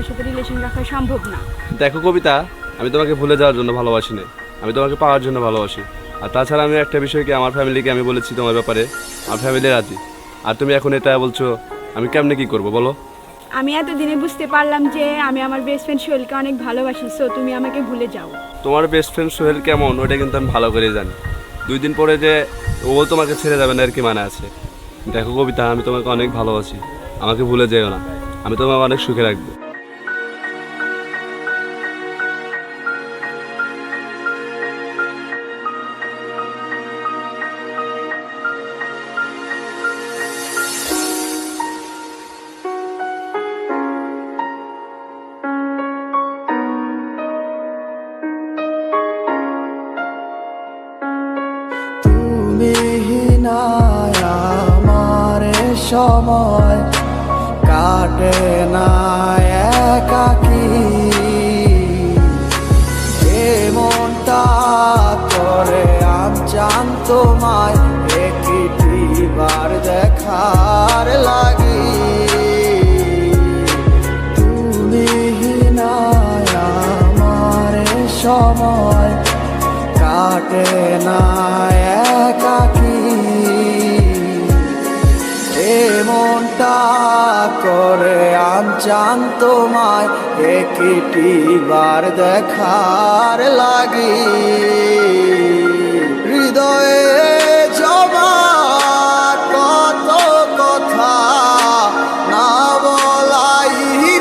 সাথে রিলেশন রাখা সম্ভব না। দেখো কবিতা, আমি তোমাকে ভুলে যাওয়ার জন্য ভালোবাসি না, আমি তোমাকে পাওয়ার জন্য ভালোবাসি। আর তাছাড়া আমি একটা বিষয়কে আমার ফ্যামিলিকে আমি বলেছি তোমার ব্যাপারে, আমার ফ্যামিলি রাজি। আর তুমি এখন এটা বলছো, আমি কেমনে কি করব বলো? আমি এতদিনে বুঝতে পারলাম যে আমি আমার বেস্ট ফ্রেন্ড সোহেলকে অনেক ভালোবাসি, সো তুমি আমাকে ভুলে যাও। তোমার বেস্ট ফ্রেন্ড সোহেল কেমন ওটা কিন্তু আমি ভালো করে জানি। 2 দিন পরে যে ও তোমাকে ছেড়ে যাবে না আর কি মানে আছে? দেখো কবিতা, আমি তোমাকে অনেক ভালোবাসি, আমাকে ভুলে যেও না, আমি তোমাকে অনেক সুখে রাখবো। আমার সময় কাটে না একাকী, মনটা করে আনচান তোমায় একটিবার দেখার লাগি। তুমি নাই আমার সময় কাটে না একাকী, মনটা করে আনচান তোমায় একটিবার দেখার লাগি। হৃদয়ে জমা কত কথা না বলাই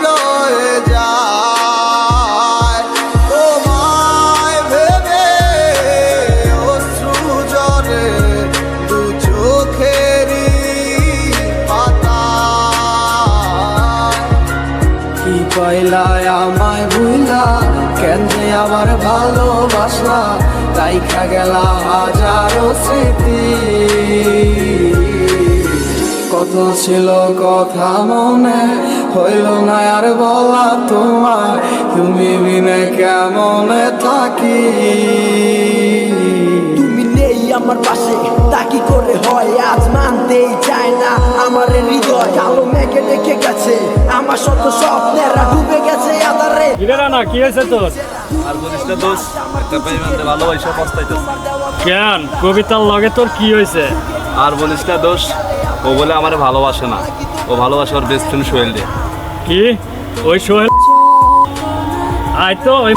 রয়ে যায়, তোমায় ভেবে অশ্রু ঝরে দু চোখেরই পাতায়। কি কইলায় আমায় ভুইলা, কেন যে আবার ভালোবাসলা, রাইখা গেলা হাজারো স্মৃতি। কত ছিল কথা মনে, হইল না আর বলা তোমায়, তুমি বিনে কেমনে থাকি। তুমি নেই আমার পাশে, তা কি করে হয় আজ মানতেই চায় না আমার হৃদয়। কালো মেঘে ডেকে গেছে আমার শত স্বপ্নেরা, ডুবে গেছে আধারে। না কি হয়েছে তোর? আর বলিস না দোষ, একটা বেঈমানকে ভালোবাসা পস্তাইতেছি। কেন কবিতার লগে তোর কি হয়েছে? আর বলিস না দোষ, ও বলে আমার ভালোবাসে না, ও ভালোবাসে ওর বেস্ট ফ্রেন্ড সোহেল রে। কি ওই সোহেল? আয় তো ওই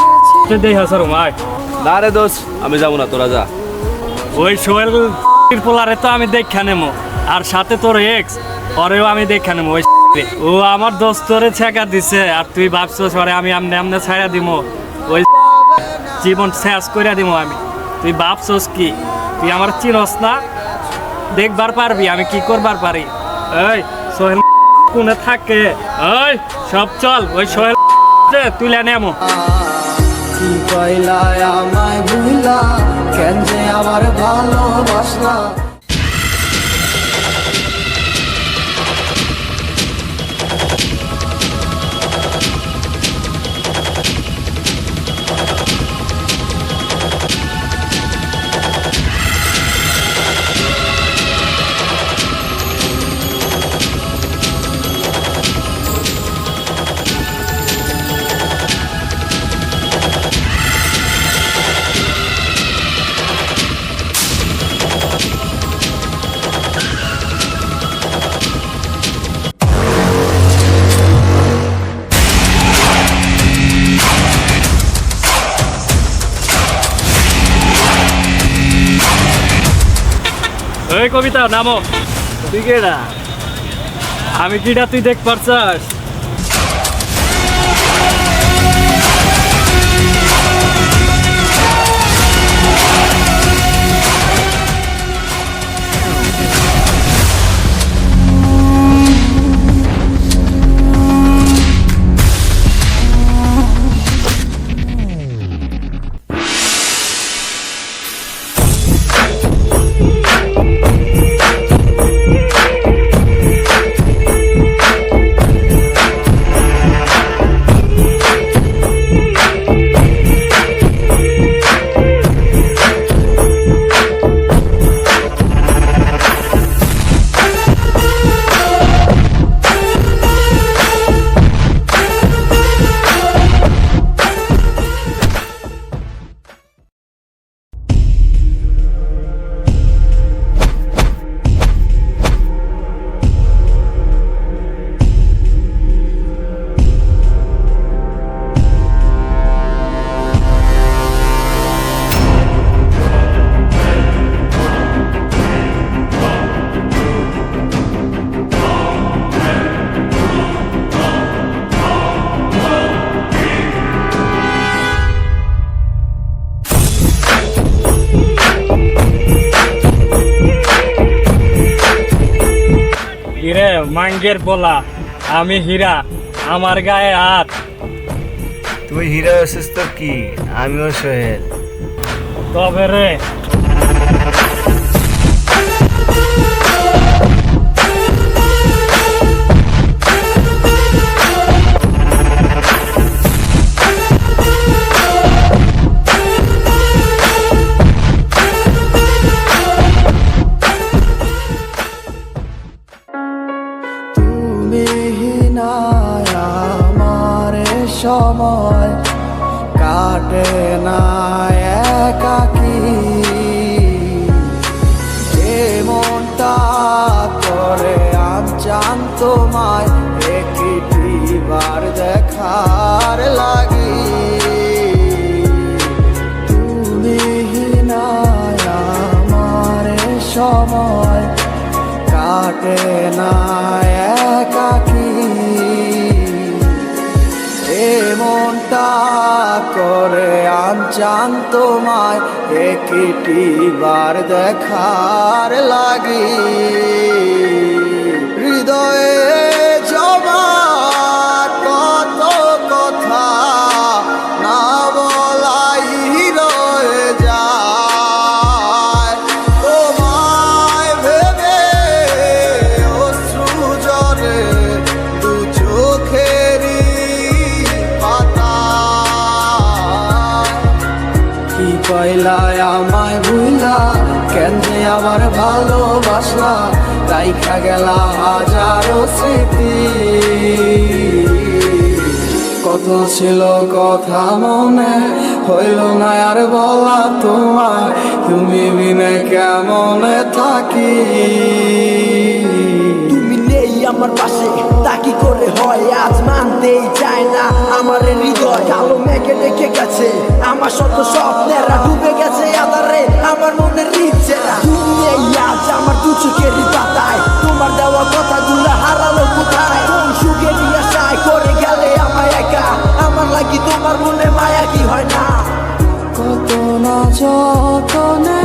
দেই হাসার আয়। না রে দোষ, আমি যাবো না, তোরা যা। ওই সোহেল পোলারে তো আমি দেখা নেবো, আর সাথে তোর এক্স ওরেও আমি দেখা নেবো। ওই ও আমার দোস্তরে ছেঁকা দিছে, আর তুই ভাবছিস ওরে আমি আমনে আমনে ছাড়া দিমো? ওই জীবন শেষ করে দিমো আমি। তুই ভাবছিস কি তুই আমার চিনস না? দেখবার পারবি আমি কি করবার পারি। এই সোহেল কোনে থাকে? ওই সব চল, ওই সোহেল তুলে নেমো। কি কইলায় আমায় ভুইলা, কেন যে আবার ভালোবাসলা। ওই কবিতা নামো। তুই কেডা? আমি কিডা তুই দেখ পারছাস? মাঙ্গের পোলা, আমি হীরা, আমার গায়ে হাত। তুই হিরো আছিস তো কি, আমিও সোহেল। তবে রে তুমি নাই আমার সময় কাটে না একাকি, মনটা করে আনচান তোমায় একটিবার দেখার লাগি। তুমি নাই আমার সময় কাটে না একাকি, মনটা করে আনচান তোমায় একটিবার দেখার লাগি। হৃদয়ে জমা কত কথা না বলাই রয়ে যায়, তোমায় ভেবে অশ্রু ঝরে দু চোখেরই পাতায়। কি কইলায় আমায় ভুইলা, কেন যে আবার ভালোবাসলা, রাইখা গেলা হাজারো স্মৃতি। কত ছিল কথা মনে, হইল না আর বলা তোমায়, তুমি বিনে কেমনে থাকি। তুমি নেই আমার পাশে তা কি করে হয়, আজ মানতেই চায় না আমার হৃদয়। কালো মেঘে ডেকে গেছে আমার শত স্বপ্নেরা, ডুবে গেছে আধারে আমার মনের ইচ্ছেরা। তুমি নেই আজ আমার দু চোখেরই পাতায়, তোমার দেওয়া কথাগুলো হারালো কোথায়। কোন সুখের আশায় করে গেলে আমায় একা, আমার লাগি তোমার মনে মায়া কি হয় না। কত না যতনে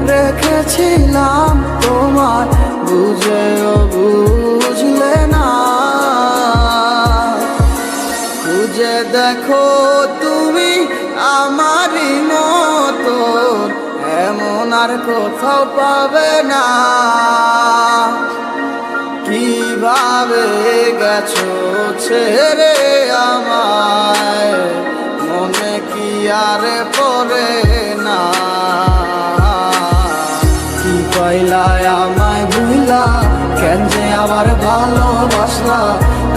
রেখেছিলাম তোমার, বুঝেও বুঝলে না। খুঁজে দেখো তুমি আমারই মতো, এমন আর কোথাও পাবে না। কিভাবে গেছো ছেড়ে আমায়, মনে কি আর পড়ে না। কি কইলায় আমায় ভুইলা, কেন যে আবার ভালোবাসলা,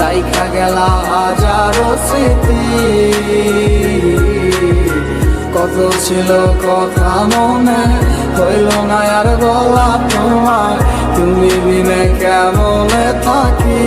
রাইখা গেলা হাজারো স্মৃতি। কত ছিল কথা মনে, হইল না আর বলা তোমায়, তুমি বিনে কেমনে থাকি।